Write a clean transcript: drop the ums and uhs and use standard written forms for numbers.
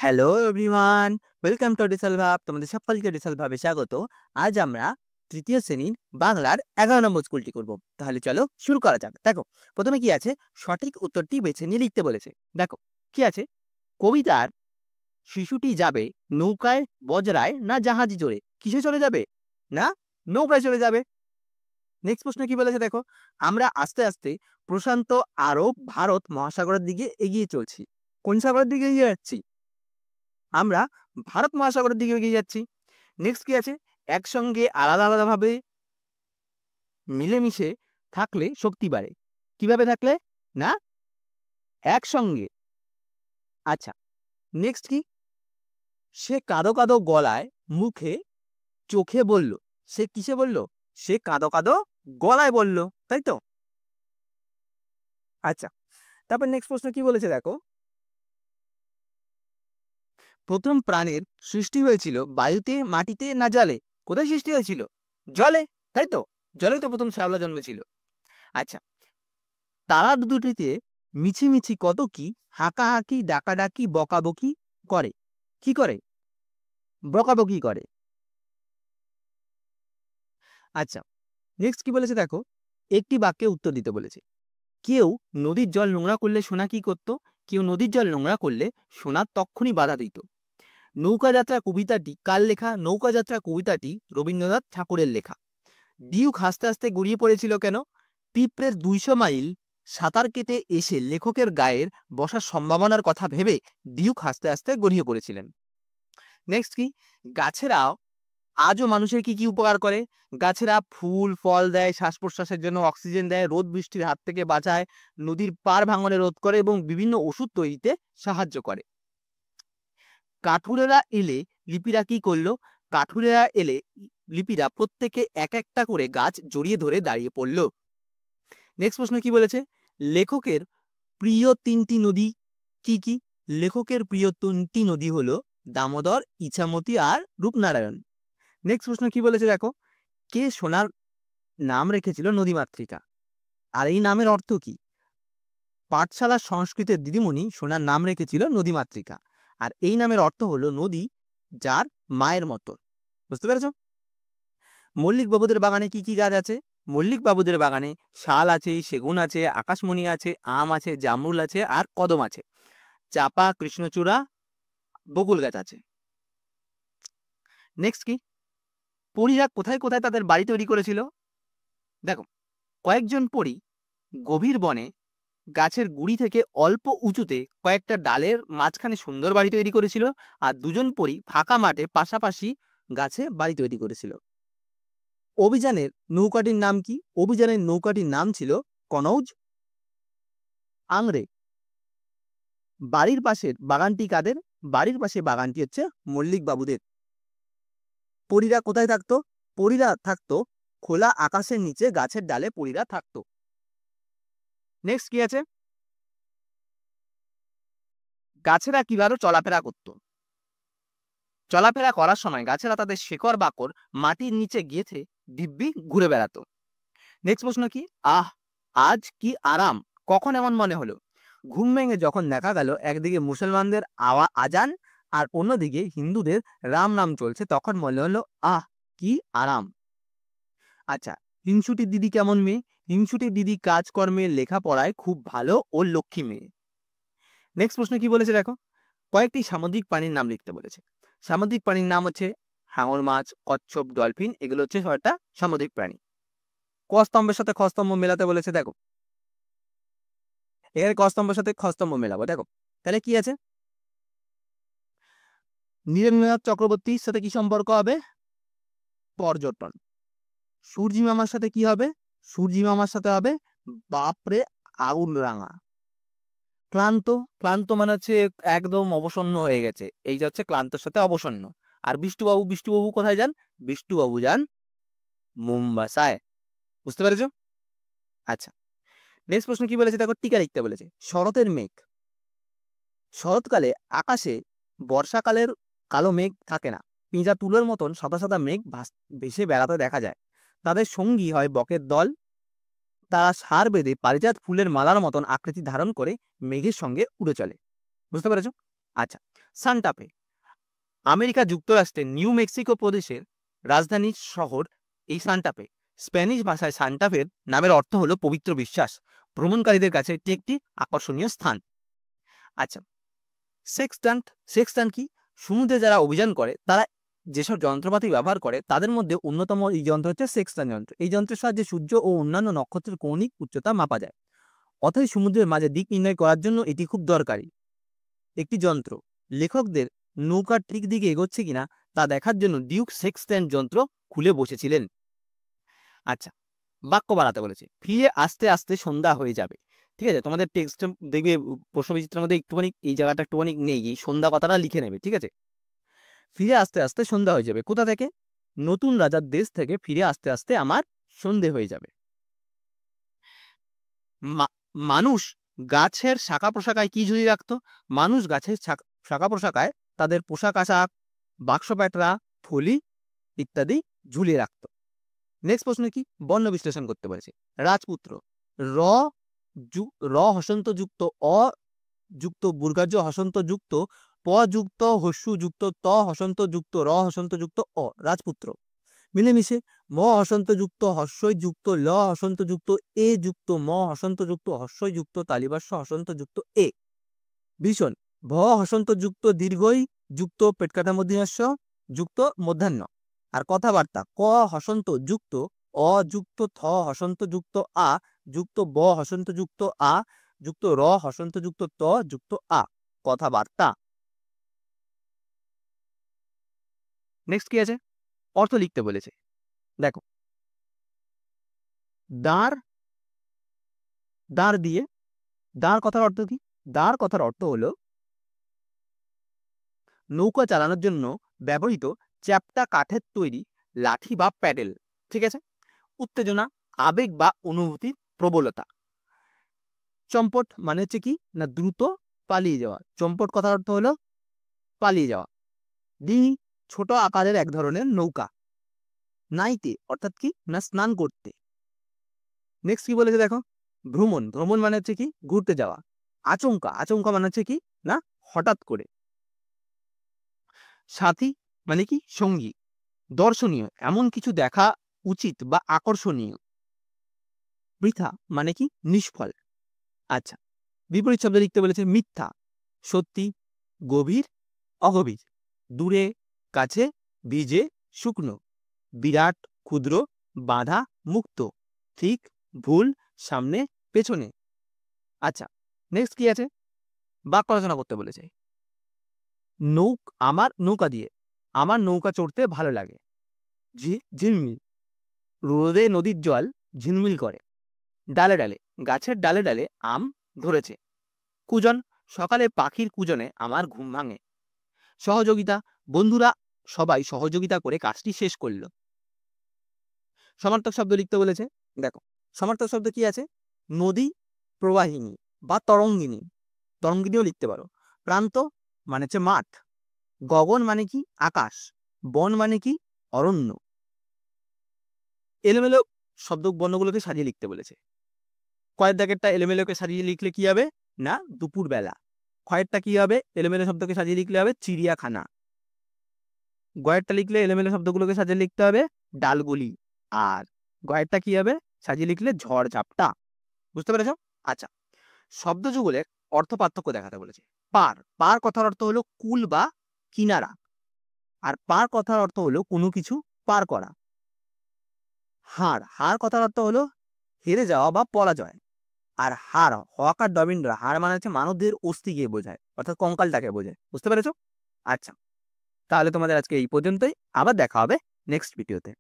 Hello everyone, welcome to diesel ভাব। তোমাদের সকলকে ডিসেল ভাবে স্বাগত। আজ আমরা তৃতীয় শ্রেণীর বাংলার 11 নম্বর স্কুলটি করব। তাহলে চলো শুরু করা যাক। দেখো, প্রথমে কি আছে, সঠিক উত্তরটি বেছে নিয়ে লিখতে বলেছে। দেখো কি আছে, কবিতার শিশুটি যাবে নৌকায় বজরায় না জাহাজে চড়ে? কিসে চলে যাবে? না, নৌকায় চলে যাবে। নেক্সট প্রশ্ন কি বলেছে দেখো, আমরা আস্তে আস্তে প্রশান্ত আরব ভারত মহাসাগরের দিকে এগিয়ে চলছি। কোন সাগরের দিকে এগিয়ে যাচ্ছি? আমরা ভারত মহাসাগরের দিকে এগিয়ে যাচ্ছি। নেক্সট কি আছে, একসঙ্গে আলাদা আলাদাভাবে মিলেমিশে থাকলে শক্তি বাড়ে। কিভাবে থাকলে? না, একসঙ্গে। আচ্ছা, নেক্সট কি, সে কাঁদো কাঁদো গলায় মুখে চোখে বলল। সে কিসে বলল? সে কাঁদো কাঁদো গলায় বলল, তাই তো? আচ্ছা, তারপর নেক্সট প্রশ্ন কি বলেছে দেখো, প্রথম প্রাণের সৃষ্টি হয়েছিল বায়ুতে, মাটিতে না জলে? কোথায় সৃষ্টি হয়েছিল? জলে, তাই তো? জলে তো প্রথম শ্যাওলা জন্মেছিল। আচ্ছা, তারা দুটিতে মিছিমিছি কত কি হাঁকাহাঁকি ডাকাডাকি বকাবকি করে। কি করে? বকাবকি করে। আচ্ছা, নেক্সট কি বলেছে দেখো, একটি বাক্যে উত্তর দিতে বলেছে। কেউ নদীর জল নোংরা করলে সোনা কি করত? কেউ নদীর জল নোংরা করলে সোনা তক্ষুনি বাধা দিত। নৌকাযাত্রা কবিতাটি কার লেখা? নৌকাযাত্রা কবিতাটি রবীন্দ্রনাথ ঠাকুরের লেখা। ডিউক হাসতে হাসতে গড়িয়ে পড়েছিল কেন? পিঁপড়ের 200 মাইল সাঁতার কেটে এসে লেখকের গায়ের বসার সম্ভাবনার কথা ভেবে ডিউক হাসতে হাসতে গড়িয়ে পড়েছিলেন। নেক্সট কি, গাছেরাও আজও মানুষের কি কি উপকার করে? গাছেরা ফুল ফল দেয়, শ্বাস প্রশ্বাসের জন্য অক্সিজেন দেয়, রোদ বৃষ্টির হাত থেকে বাঁচায়, নদীর পার ভাঙনে রোধ করে এবং বিভিন্ন ওষুধ তৈরিতে সাহায্য করে। কাঠুরেরা এলে লিপিরা কি করলো? কাঠুরেরা এলে লিপিরা প্রত্যেকে এক একটা করে গাছ জড়িয়ে ধরে দাঁড়িয়ে পড়ল। নেক্সট প্রশ্ন কি বলেছে, লেখকের প্রিয় 3টি নদী কি কি? লেখকের প্রিয় 3টি নদী হলো দামোদর, ইছামতি আর রূপনারায়ণ। নেক্সট প্রশ্ন কি বলেছে দেখো, কে সোনার নাম রেখেছিল নদীমাতৃকা? আর এই নামের অর্থ কি? পাঠশালা সংস্কৃতের দিদিমণি সোনার নাম রেখেছিল নদীমাতৃকা। আর এই নামের অর্থ হলো নদী যার মায়ের মতো। বুঝতে পেরেছ? মল্লিক বাবুদের বাগানে কি কি গাছ আছে? মল্লিক বাবুদের বাগানে শাল আছে, সেগুন আছে, আকাশমণি আছে, আম আছে, জামরুল আছে আর কদম আছে। চাপা, কৃষ্ণচূড়া, বকুল গাছ আছে। নেক্সট কি, পরীরা কোথায় কোথায় তাদের বাড়ি তৈরি করেছিল? দেখো, কয়েকজন পরী গভীর বনে গাছের গুড়ি থেকে অল্প উঁচুতে কয়েকটা ডালের মাঝখানে সুন্দর বাড়ি তৈরি করেছিল। আর 2জন পরী ফাঁকা মাঠে পাশাপাশি গাছে বাড়ি তৈরি করেছিল। অভিযানের নৌকাটির নাম কি? অভিযানের নৌকাটির নাম ছিল কনৌজ আংরে। বাড়ির পাশের বাগানটি কাদের? বাড়ির পাশে বাগানটি হচ্ছে মল্লিক বাবুদের। পরীরা কোথায় থাকতো? পরীরা থাকতো খোলা আকাশের নিচে, গাছের ডালে পরীরা থাকতো। নেক্সট কি আছে, গাছেরা কিভাবে চলাফেরা করত? চলাফেরা করার সময় গাছেরা তাদের শেকড় বাকড় মাটির নিচে গেঁথে দিব্যি ঘুরে বেড়াতো। নেক্সট প্রশ্ন কি, আজ কি আরাম কখন এমন মনে হলো? ঘুম ভেঙে যখন দেখা গেল একদিকে মুসলমানদের আজান আর অন্যদিকে হিন্দুদের রাম নাম চলছে, তখন মনে হলো কি আরাম। আচ্ছা, হিংসুটির দিদি কেমন মেয়ে? হিংসুটির দিদি কাজকর্মে লেখাপড়ায় খুব ভালো ও লক্ষ্মী মেয়ে। নেক্সট প্রশ্ন কি বলেছে দেখো, কয়েকটি সামুদ্রিক প্রাণীর নাম লিখতে বলেছে। সামুদ্রিক প্রাণীর নাম হচ্ছে হাঙর মাছ, কচ্ছপ, ডলফিন। এগুলো হচ্ছে ছয়টা সামুদ্রিক প্রাণী। ক স্তম্ভের সাথে খ স্তম্ভ মেলাতে বলেছে। দেখো, এখানে ক স্তম্ভের সাথে খ স্তম্ভ মেলাবো। দেখো তাহলে কি আছে, নীরেন্দ্রনাথ চক্রবর্তীর সাথে কি সম্পর্ক হবে? পর্যটন। সূর্যি মামার সাথে কি হবে? সূর্যি মামার সাথে হবে বাপরে আগুন রাঙা। ক্লান্ত, ক্লান্ত মানে হচ্ছে একদম অবসন্ন হয়ে গেছে, এইটা হচ্ছে ক্লান্তর সাথে অবসন্ন। আর বিষ্টুবাবু, বিষ্টুবাবু কোথায় যান? বিষ্টুবাবু যান মুম্বাসায়। বুঝতে পেরেছো? আচ্ছা, নেক্সট প্রশ্ন কি বলেছে দেখো, টিকা লিখতে বলেছে। শরতের মেঘ। শরৎকালে আকাশে বর্ষাকালের কালো মেঘ থাকে না, পিঁজা তুলোর মতন সাদা সাদা মেঘ ভেসে বেড়াতে দেখা যায়। তাদের সঙ্গী হয় বকের দল। তারা সার বেঁধে পারিজাত ফুলের মালার মতন আকৃতি ধারণ করে মেঘের সঙ্গে উড়ে চলে। বুঝতে পেরেছো? আচ্ছা, সান্টাফে আমেরিকা যুক্তরাষ্ট্রের নিউ মেক্সিকো প্রদেশের রাজধানী শহর এই সান্টাফে। স্প্যানিশ ভাষায় সান্টাফের নামের অর্থ হলো পবিত্র বিশ্বাস। ভ্রমণকারীদের কাছে এটি একটি আকর্ষণীয় স্থান। আচ্ছা, সেক্সটান্ট কি? সমুদ্রে যারা অভিযান করে তারা যেসব যন্ত্রপাতি ব্যবহার করে তাদের মধ্যে অন্যতম এই যন্ত্র হচ্ছে সেক্সটান যন্ত্র। এই যন্ত্রের সাহায্যে সূর্য ও অন্যান্য নক্ষত্রের কৌণিক উচ্চতা মাপা যায়। অথবা সমুদ্রের মাঝে দিক নির্ণয় করার জন্য এটি খুব দরকারি একটি যন্ত্র। লেখকদের নৌকা ঠিক দিকে এগোচ্ছে কিনা তা দেখার জন্য ডিউক সেক্সট্যান্ট যন্ত্র খুলে বসেছিলেন। আচ্ছা, বাক্য বাড়াতে বলেছে। ফিরে আস্তে আস্তে সন্ধ্যা হয়ে যাবে। ঠিক আছে, তোমাদের টেক্সট দেখবে প্রশ্নবিচিত্রের মধ্যে একটুখানি এই জায়গাটা একটুখানি নেই, এই সন্ধ্যা কথাটা লিখে নেবে। ঠিক আছে, ফিরে আস্তে আস্তে সন্ধ্যা হয়ে যাবে। কোথা থেকে? নতুন রাজার দেশ থেকে ফিরে আস্তে আস্তে আমার সন্ধে হয়ে যাবে। মানুষ গাছের শাখা প্রশাখায় কি ঝুলিয়ে রাখতো? মানুষ গাছের শাখা প্রশাখায় তাদের পোশাক আশাক, বাক্স প্যাটরা, থলি ইত্যাদি ঝুলিয়ে রাখতো। নেক্সট প্রশ্ন কি? বর্ণ বিশ্লেষণ করতে বলেছে। রাজপুত্র র হসন্ত যুক্ত অ যুক্ত বুর্গার্য হসন্ত যুক্ত প যুক্ত হস্যু যুক্ত ত হসন্ত যুক্ত র হসন্ত যুক্ত অ। রাজপুত্র। মিলেমিশে ম হসন্ত যুক্ত হস্যই যুক্ত ল হসন্ত যুক্ত এ যুক্ত ম হসন্ত যুক্ত হস্যই যুক্ত তালিবাস্য হসন্ত যুক্ত এ। ভীষণ ভ হসন্ত যুক্ত দীর্ঘই যুক্ত পেটকাটা মধ্যস্য যুক্ত মধ্যাহ্ন। আর কথাবার্তা ক হসন্ত যুক্ত অ যুক্ত থ হসন্ত যুক্ত আ যুক্ত ব হসন্ত যুক্ত আ যুক্ত র হসন্ত যুক্ত ত যুক্ত আ। কথাবার্তা। নেক্সট কি আছে? অর্থ লিখতে বলেছে। দেখো, দাঁড় দিয়ে দাঁড় কথার অর্থ কি? দাঁড় কথার অর্থ হলো নৌকা চালানোর জন্য ব্যবহৃত চ্যাপ্টা কাঠের তৈরি লাঠি বা প্যাডেল। ঠিক আছে। উত্তেজনা, আবেগ বা অনুভূতির প্রবলতা। চম্পট মানে হচ্ছে কি না দ্রুত পালিয়ে যাওয়া। চম্পট কথার অর্থ হলো পালিয়ে যাওয়া। ডিঙি ছোট আকারের এক ধরনের নৌকা। নাইতে অর্থাৎ কি না স্নান করতে। নেক্সট কি বলেছে দেখো, ভ্রমণ মানে হচ্ছে কি ঘুরতে যাওয়া। আচমকা মানে হচ্ছে কি না হঠাৎ করে। সাথী মানে কি সঙ্গী। দর্শনীয় এমন কিছু দেখা উচিত বা আকর্ষণীয়। বৃথা মানে কি নিষ্ফল। আচ্ছা, বিপরীত শব্দ লিখতে বলেছে। মিথ্যা সত্যি, গভীর অগভীর, দূরে কাছে, ভিজে শুকনো, বিরাট ক্ষুদ্র, বাধা মুক্ত, ঠিক ভুল সামনে পেছনে। আচ্ছা, নেক্সট কি আছে? বাক্য রচনা করতে বলেছে। আমার নৌকা দিয়ে আমার নৌকা চড়তে ভালো লাগে। ঝিলমিল রোদে নদীর জল ঝিলমিল করে। ডালে ডালে গাছের ডালে ডালে আম ধরেছে। কুজন সকালে পাখির কুজনে আমার ঘুম ভাঙে। সহযোগিতা বন্ধুরা সবাই সহযোগিতা করে কাজটি শেষ করলো। সমার্থক শব্দ লিখতে বলেছে। দেখো, সমার্থক শব্দ কি আছে? নদী প্রবাহিনী বা তরঙ্গিনী, তরঙ্গিনীও লিখতে পারো। প্রান্ত মানে হচ্ছে মাঠ। গগন মানে কি আকাশ। বন মানে কি অরণ্য। এলোমেলো শব্দ বর্ণগুলোকে সাজিয়ে লিখতে বলেছে। কয়ের দাগেরটা এলোমেলোকে সাজিয়ে লিখলে কি হবে না দুপুর বেলা। ক্ষয়েরটা কি হবে? এলোমেলো শব্দকে সাজিয়ে লিখলে হবে চিড়িয়াখানা। গয়েরটা লিখলে এলোমেলো শব্দগুলোকে সাজিয়ে লিখতে হবে ডালগুলি। আর গয়েরটা কি হবে? সাজিয়ে লিখলে ঝড় ঝাপটা। বুঝতে পেরেছ? আচ্ছা, শব্দ যুগলের অর্থ পার্থক্য দেখাতে বলেছে। পার কথার অর্থ হলো কুল বা কিনারা। আর পার কথার অর্থ হলো কোনো কিছু পার করা। হার কথার অর্থ হলো হেরে যাওয়া বা পরাজয়। আর হকার ডবিনরা হাড় মানে হচ্ছে মানবদের অস্থিকে বোঝায়, অর্থাৎ কঙ্কালটাকে বোঝায়। বুঝতে পেরেছো? আচ্ছা, তাহলে তোমাদের আজকে এই পর্যন্তই। আবার দেখা হবে নেক্সট ভিডিওতে।